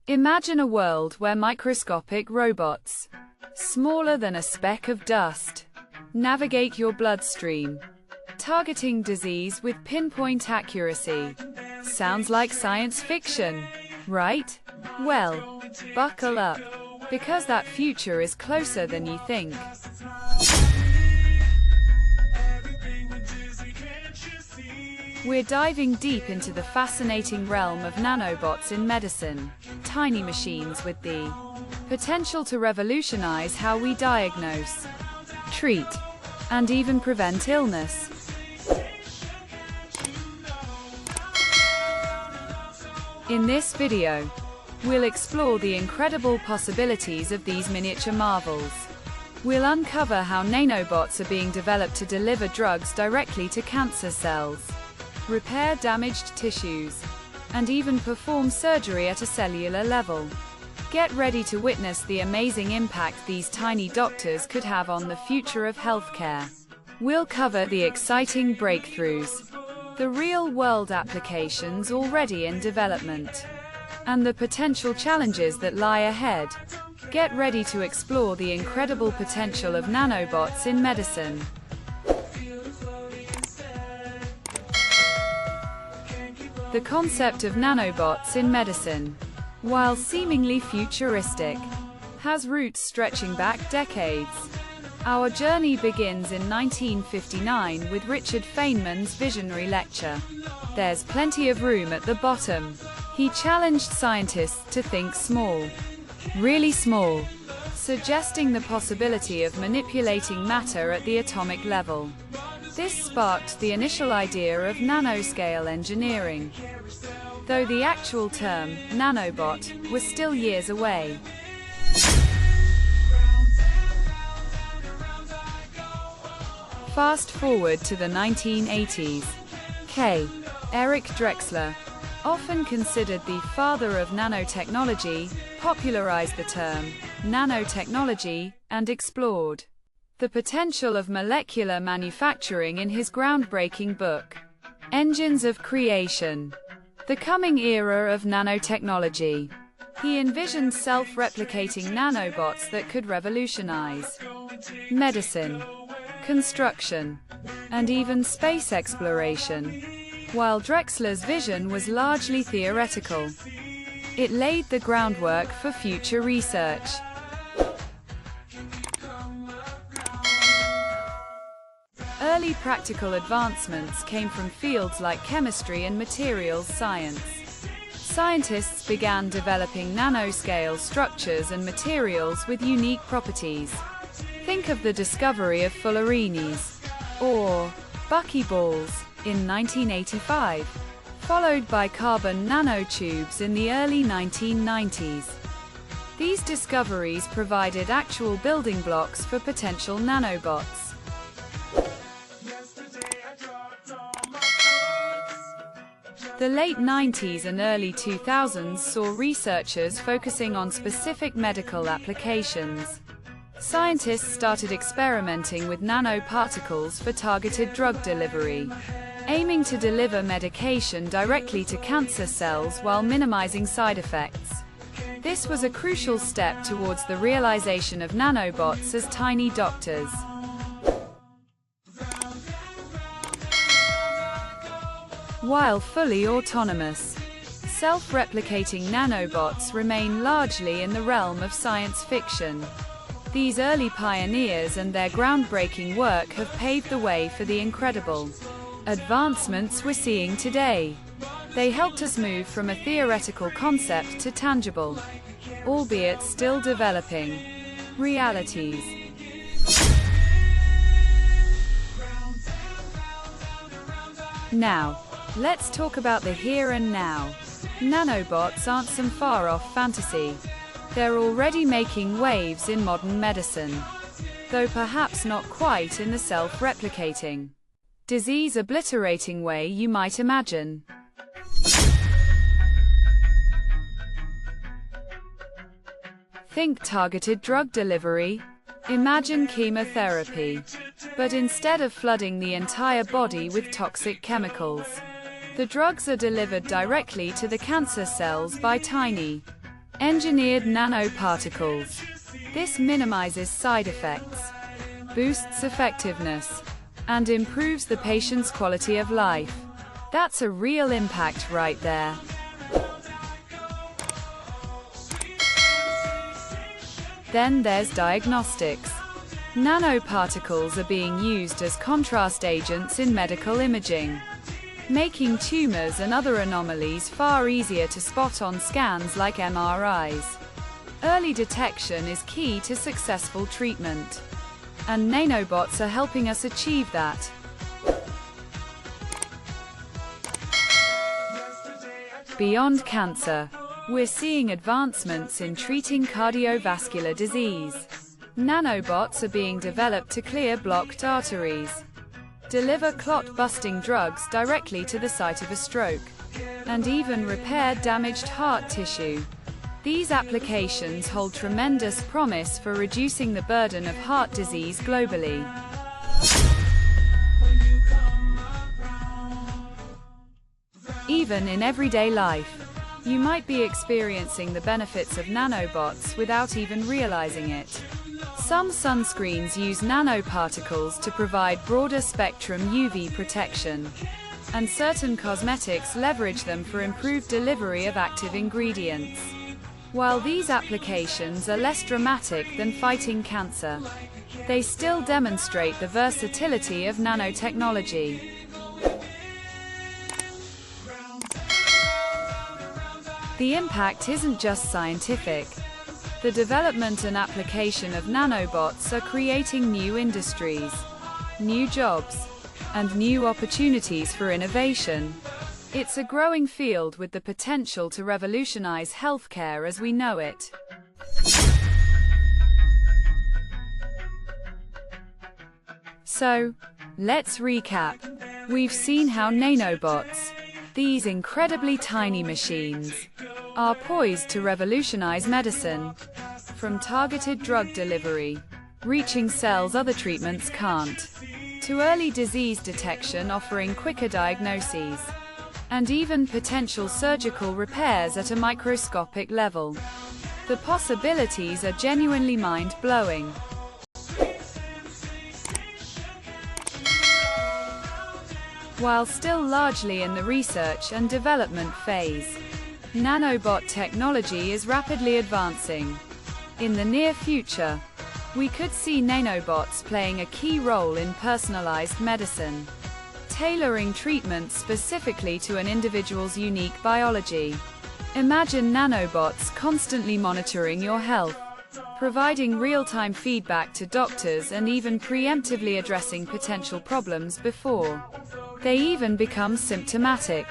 Imagine a world where microscopic robots, smaller than a speck of dust, navigate your bloodstream, targeting disease with pinpoint accuracy. Sounds like science fiction, right? Well, buckle up, because that future is closer than you think. We're diving deep into the fascinating realm of nanobots in medicine, tiny machines with the potential to revolutionize how we diagnose, treat, and even prevent illness. In this video, we'll explore the incredible possibilities of these miniature marvels. We'll uncover how nanobots are being developed to deliver drugs directly to cancer cells, repair damaged tissues, and even perform surgery at a cellular level. Get ready to witness the amazing impact these tiny doctors could have on the future of healthcare. We'll cover the exciting breakthroughs, the real-world applications already in development, and the potential challenges that lie ahead. Get ready to explore the incredible potential of nanobots in medicine. The concept of nanobots in medicine, while seemingly futuristic, has roots stretching back decades. Our journey begins in 1959 with Richard Feynman's visionary lecture, "There's plenty of room at the bottom." He challenged scientists to think small, really small, suggesting the possibility of manipulating matter at the atomic level. This sparked the initial idea of nanoscale engineering, though the actual term, nanobot, was still years away. Fast forward to the 1980s. Eric Drexler, often considered the father of nanotechnology, popularized the term nanotechnology and explored the potential of molecular manufacturing in his groundbreaking book, Engines of Creation: The Coming Era of Nanotechnology. He envisioned self-replicating nanobots that could revolutionize medicine, construction, and even space exploration. While Drexler's vision was largely theoretical, it laid the groundwork for future research. Early practical advancements came from fields like chemistry and materials science. Scientists began developing nanoscale structures and materials with unique properties. Think of the discovery of fullerenes, or buckyballs, in 1985, followed by carbon nanotubes in the early 1990s. These discoveries provided actual building blocks for potential nanobots. The late 90s and early 2000s saw researchers focusing on specific medical applications. Scientists started experimenting with nanoparticles for targeted drug delivery, aiming to deliver medication directly to cancer cells while minimizing side effects. This was a crucial step towards the realization of nanobots as tiny doctors. While fully autonomous, self-replicating nanobots remain largely in the realm of science fiction. These early pioneers and their groundbreaking work have paved the way for the incredible advancements we're seeing today. They helped us move from a theoretical concept to tangible, albeit still developing, realities. Now, let's talk about the here and now. Nanobots aren't some far-off fantasy. They're already making waves in modern medicine, though perhaps not quite in the self-replicating, disease-obliterating way you might imagine. Think targeted drug delivery. Imagine chemotherapy, but instead of flooding the entire body with toxic chemicals, the drugs are delivered directly to the cancer cells by tiny, Engineered nanoparticles. This minimizes side effects, boosts effectiveness, and improves the patient's quality of life. That's a real impact right there. Then there's diagnostics. Nanoparticles are being used as contrast agents in medical imaging, making tumors and other anomalies far easier to spot on scans like MRIs. Early detection is key to successful treatment, and nanobots are helping us achieve that. Beyond cancer, we're seeing advancements in treating cardiovascular disease. Nanobots are being developed to clear blocked arteries, deliver clot-busting drugs directly to the site of a stroke, and even repair damaged heart tissue. These applications hold tremendous promise for reducing the burden of heart disease globally. Even in everyday life, you might be experiencing the benefits of nanobots without even realizing it. Some sunscreens use nanoparticles to provide broader spectrum UV protection, and certain cosmetics leverage them for improved delivery of active ingredients. While these applications are less dramatic than fighting cancer, they still demonstrate the versatility of nanotechnology. The impact isn't just scientific. The development and application of nanobots are creating new industries, new jobs, and new opportunities for innovation. It's a growing field with the potential to revolutionize healthcare as we know it. So, let's recap. We've seen how nanobots, these incredibly tiny machines, are poised to revolutionize medicine, from targeted drug delivery, reaching cells other treatments can't, to early disease detection offering quicker diagnoses, and even potential surgical repairs at a microscopic level. The possibilities are genuinely mind-blowing. While still largely in the research and development phase, nanobot technology is rapidly advancing. In the near future, we could see nanobots playing a key role in personalized medicine, tailoring treatments specifically to an individual's unique biology. Imagine nanobots constantly monitoring your health, providing real-time feedback to doctors and even preemptively addressing potential problems before they even become symptomatic.